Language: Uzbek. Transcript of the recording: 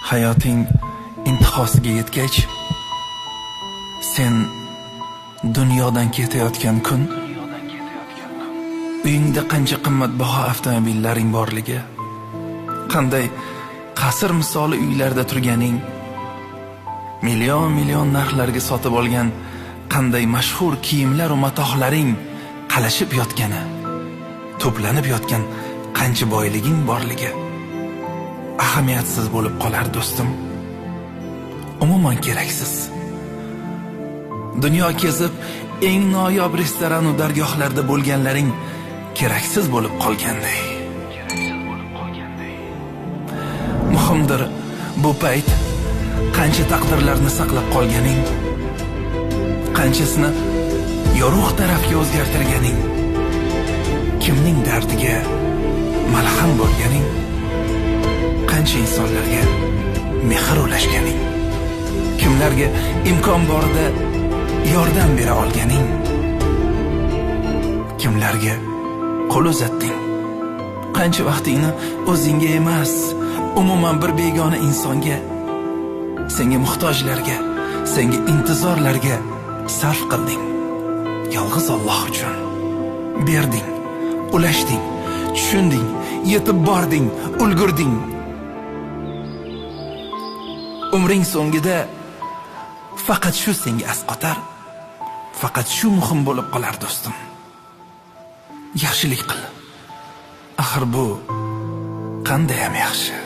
Hayoting intihosiga yetgach, sen dunyodan ketayotgan kun, uyingda qancha qimmatbaho avtomobillaring borligi, qanday qasr misoli uylarda turganing, million narxlarga sotib olgan qanday mashhur kiyimlar va matohlaring qalashib yotgani, to'planib yotgan qancha boyliging borligi ahamiyatsiz bo'lib qolar do'stim. Umuman keraksiz. Dunyo kezib eng noyob restoran va dargohlarda bo'lganlaring keraksiz bo'lib qolganday. Muhimdir bu payt qancha taqdirlarni saqlab qolganing, qanchasini yorug' tarafga o'zgartirganing, kimning dardiga malham bo'lganing, qancha insonlarga mehr ulashganing, kimlarga imkon borida yordam bera olganing, kimlarga qo'l uzatding. Qancha vaqtingni o'zingga emas, umuman bir begona insonga, senga muhtojlarga, senga intizorlarga sarf qilding. Yolg'iz Alloh uchun berding, ulashding, tushunding, yetib bording, ulgurding. Umring so'ngida faqat shu senga asqotar, faqat shu muhim bo'lib qolar do'stim. Yaxshilik qil. Axir bu qanday ham yaxshi.